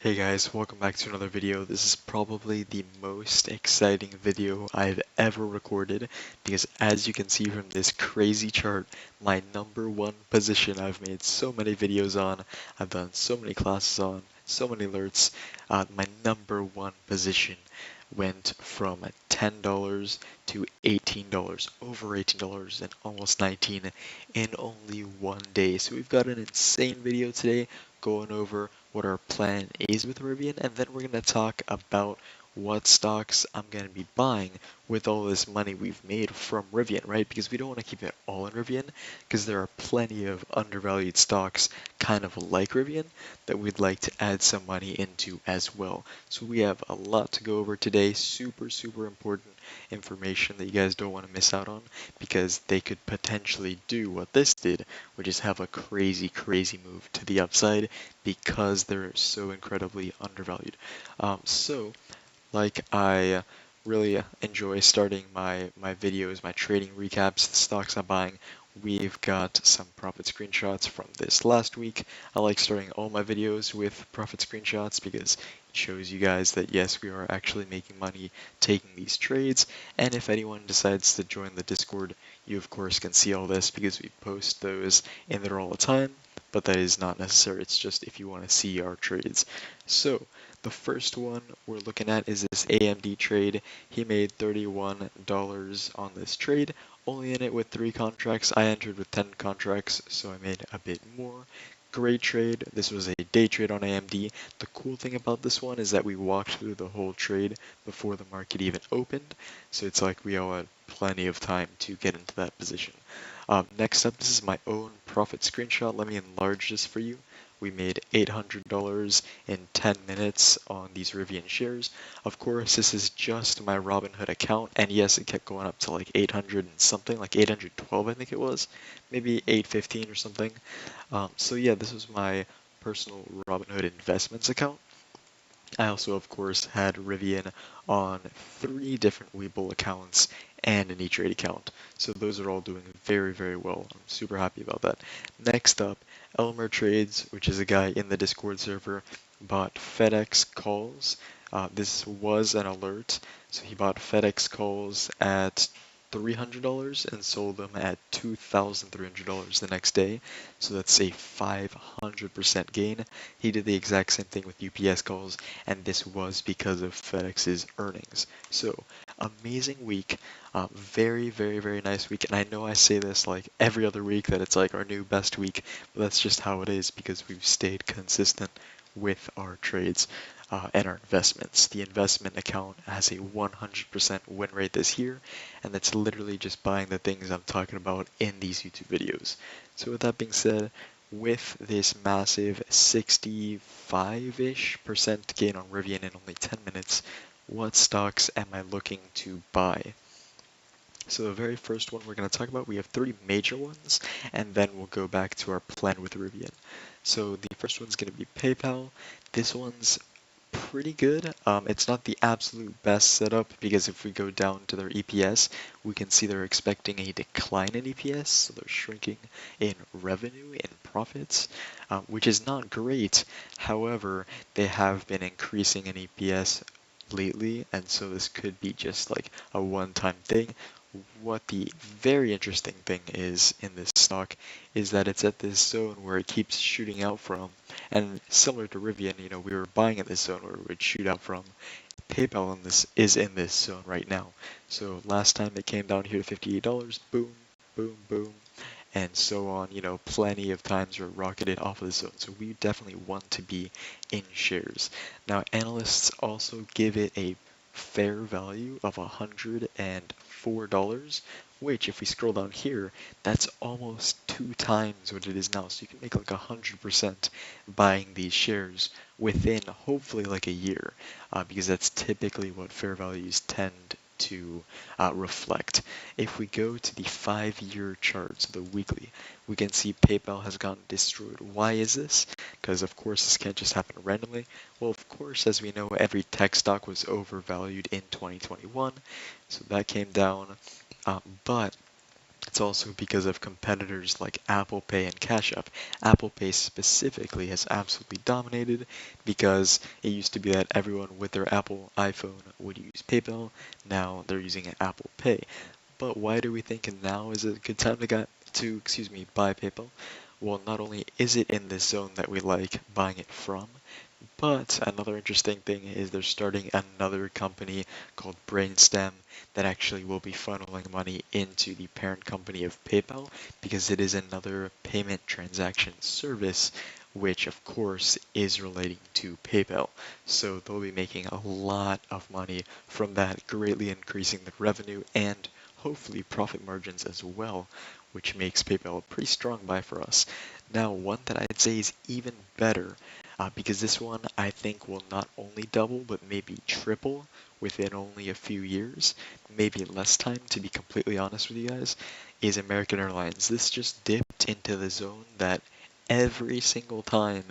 Hey guys, welcome back to another video. This is probably the most exciting video I've ever recorded because as you can see from this crazy chart, my number one position I've made so many videos on, I've done so many classes on, so many alerts, my number one position went from $10 to $18, over $18 and almost 19 in only one day. So we've got an insane video today going over what our plan is with Rivian, and then we're going to talk about what stocks I'm going to be buying with all this money we've made from Rivian, right? Because we don't want to keep it all in Rivian, because there are plenty of undervalued stocks kind of like Rivian that we'd like to add some money into as well. So we have a lot to go over today, super important information that you guys don't want to miss out on, because they could potentially do what this did, which is have a crazy move to the upside because they're so incredibly undervalued. So, like I really enjoy starting my videos, my trading recaps, the stocks I'm buying. We've got some profit screenshots from this last week. I like starting all my videos with profit screenshots because it shows you guys that yes, we are actually making money taking these trades. And if anyone decides to join the Discord, you of course can see all this because we post those in there all the time. But that is not necessary. It's just if you want to see our trades. So the first one we're looking at is this AMD trade. He made $31 on this trade, only in it with 3 contracts. I entered with 10 contracts, so I made a bit more. Great trade. This was a day trade on AMD. The cool thing about this one is that we walked through the whole trade before the market even opened, so it's like we all had plenty of time to get into that position. Next up, this is my own profit screenshot. Let me enlarge this for you. We made $800 in 10 minutes on these Rivian shares. Of course, this is just my Robinhood account, and yes, it kept going up to like 800 and something, like 812 I think it was, maybe 815 or something. So yeah, this was my personal Robinhood investments account. I also, of course, had Rivian on 3 different Webull accounts and an E-Trade account. So those are all doing very well. I'm super happy about that. Next up, Elmer Trades, which is a guy in the Discord server, bought FedEx calls. This was an alert. So he bought FedEx calls at $300 and sold them at $2,300 the next day. So that's a 500% gain. He did the exact same thing with UPS calls, and this was because of FedEx's earnings. So amazing week, very nice week. And I know I say this like every other week that it's like our new best week, but that's just how it is because we've stayed consistent with our trades and our investments. The investment account has a 100% win rate this year, and that's literally just buying the things I'm talking about in these YouTube videos. So with that being said, with this massive 65-ish% gain on Rivian in only 10 minutes, what stocks am I looking to buy? So the very first one we're going to talk about, we have 3 major ones, and then we'll go back to our plan with Rivian. So the first one's going to be PayPal. This one's pretty good. It's not the absolute best setup because if we go down to their EPS, we can see they're expecting a decline in EPS, so they're shrinking in revenue, in profits, which is not great. However, they have been increasing in EPS lately, and so this could be just like a one-time thing. What the very interesting thing is in this stock is that it's at this zone where it keeps shooting out from, and similar to Rivian, we were buying at this zone where it would shoot out from. PayPal in this is in this zone right now. So last time it came down here to $58, boom, and so on. Plenty of times were rocketed off of the zone. So we definitely want to be in shares. Now, analysts also give it a fair value of $104, which if we scroll down here, that's almost 2 times what it is now. So you can make like 100% buying these shares within hopefully like a year, because that's typically what fair values tend to reflect. If we go to the 5-year chart, so the weekly, we can see PayPal has gotten destroyed. Why is this? Because of course this can't just happen randomly. Well, of course, as we know, every tech stock was overvalued in 2021, so that came down. But It's also because of competitors like Apple Pay and Cash App. Apple Pay specifically has absolutely dominated because it used to be that everyone with their Apple iPhone would use PayPal. Now they're using Apple Pay. But why do we think now is a good time to buy PayPal? Well, not only is it in the zone that we like buying it from, but another interesting thing is they're starting another company called Brainstem that actually will be funneling money into the parent company of PayPal because it is another payment transaction service, which of course is relating to PayPal. So they'll be making a lot of money from that, greatly increasing the revenue and hopefully profit margins as well, which makes PayPal a pretty strong buy for us. Now, one that I'd say is even better because this one I think will not only double but maybe triple within only a few years, maybe less time to be completely honest with you guys, is American Airlines. This just dipped into the zone that every single time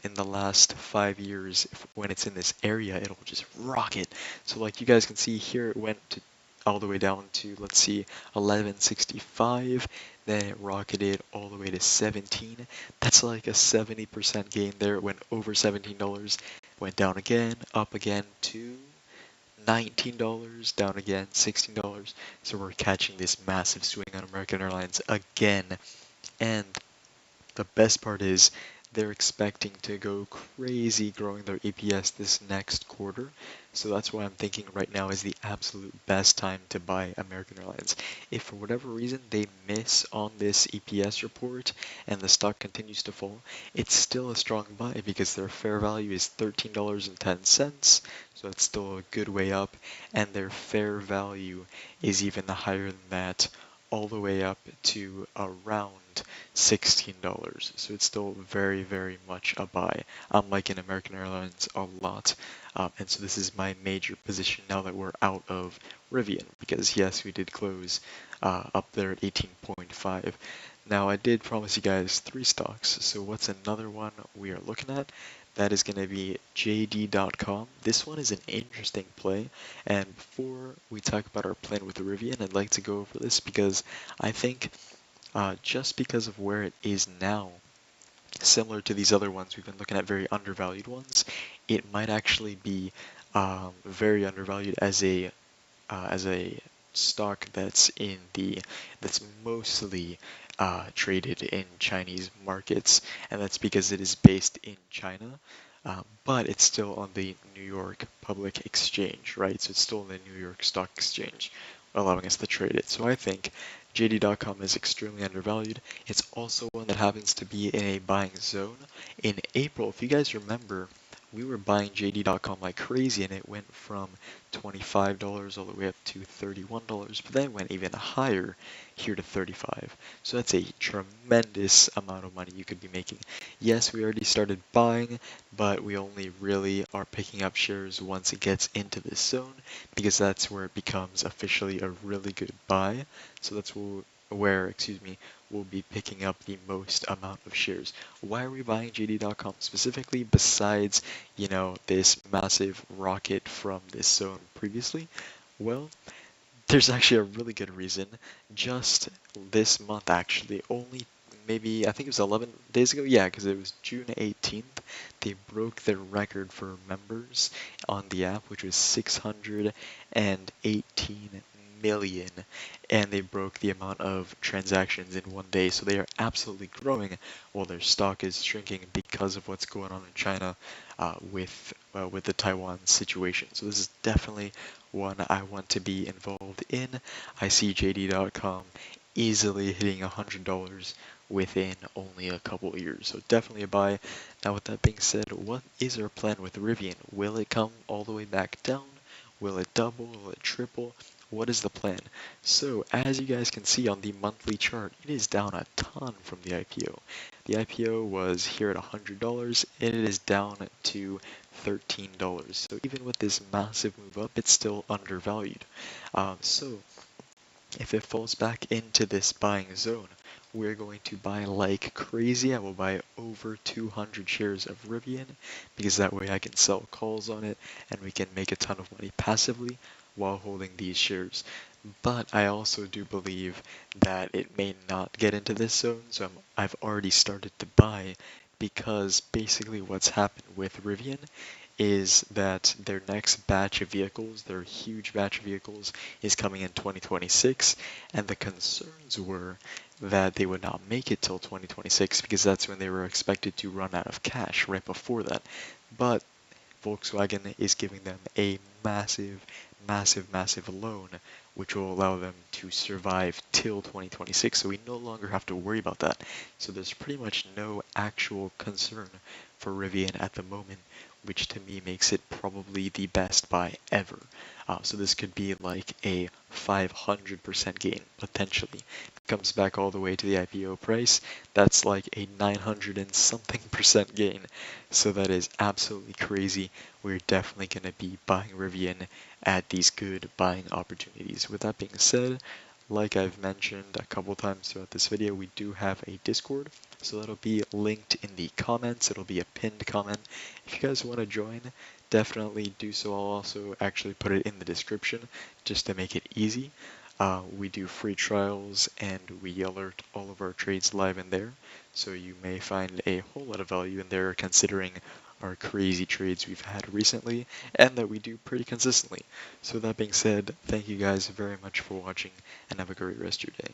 in the last 5 years, when it's in this area, it'll just rocket. So like you guys can see here, it went to all the way down to, let's see, 1165, then it rocketed all the way to 17. That's like a 70% gain there. It went over $17, went down again, up again to $19, down again, $16. So we're catching this massive swing on American Airlines again. And the best part is they're expecting to go crazy growing their EPS this next quarter. So that's why I'm thinking right now is the absolute best time to buy American Airlines. If for whatever reason they miss on this EPS report and the stock continues to fall, it's still a strong buy because their fair value is $13.10. So it's still a good way up, and their fair value is even higher than that, all the way up to around $16. So it's still very, very much a buy. I'm liking American Airlines a lot. And so this is my major position now that we're out of Rivian, because yes, we did close up there at 18.5. Now I did promise you guys 3 stocks. So what's another one we are looking at? That is going to be JD.com. This one is an interesting play. And before we talk about our plan with Rivian, I'd like to go over this because I think just because of where it is now, similar to these other ones, we've been looking at very undervalued ones. It might actually be very undervalued as a stock that's mostly traded in Chinese markets, and that's because it is based in China. But it's still on the New York Public Exchange, right? So it's still in the New York Stock Exchange, allowing us to trade it. So I think JD.com is extremely undervalued. It's also one that happens to be in a buying zone. In April, if you guys remember, we were buying JD.com like crazy, and it went from $25 all the way up to $31, but then it went even higher here to 35. So that's a tremendous amount of money you could be making. Yes, we already started buying, but we only really are picking up shares once it gets into this zone, because that's where it becomes officially a really good buy. So that's where we'll be picking up the most amount of shares. Why are we buying JD.com specifically, besides, this massive rocket from this zone previously? Well, there's actually a really good reason. Just this month, actually, only maybe, I think it was 11 days ago, yeah, because it was June 18th, they broke their record for members on the app, which was 618 million, and they broke the amount of transactions in one day. So they are absolutely growing while their stock is shrinking because of what's going on in China with the Taiwan situation. So this is definitely one I want to be involved in. I see JD.com easily hitting $100 within only a couple of years. So definitely a buy. Now with that being said, what is our plan with Rivian? Will it come all the way back down? Will it double? Will it triple? What is the plan? So as you guys can see on the monthly chart, it is down a ton from the IPO. The IPO was here at $100 and it is down to $13. So even with this massive move up, it's still undervalued. So if it falls back into this buying zone, we're going to buy like crazy. I will buy over 200 shares of Rivian because that way I can sell calls on it and we can make a ton of money passively while holding these shares. But I also do believe that it may not get into this zone, so I've already started to buy because basically what's happened with Rivian is that their next batch of vehicles, their huge batch of vehicles, is coming in 2026, and the concerns were that they would not make it till 2026 because that's when they were expected to run out of cash right before that. But Volkswagen is giving them a massive, massive, massive loan, which will allow them to survive till 2026. So we no longer have to worry about that. So there's pretty much no actual concern for Rivian at the moment, which to me makes it probably the best buy ever. So this could be like a 500% gain, potentially. If it comes back all the way to the IPO price, that's like a 900 and something percent gain. So that is absolutely crazy. We're definitely going to be buying Rivian at these good buying opportunities. With that being said, like I've mentioned a couple times throughout this video, we do have a Discord, so that'll be linked in the comments. It'll be a pinned comment. If you guys want to join, definitely do so. I'll also actually put it in the description just to make it easy. We do free trials and we alert all of our trades live in there, so you may find a whole lot of value in there considering our crazy trades we've had recently and that we do pretty consistently. So with that being said, thank you guys very much for watching and have a great rest of your day.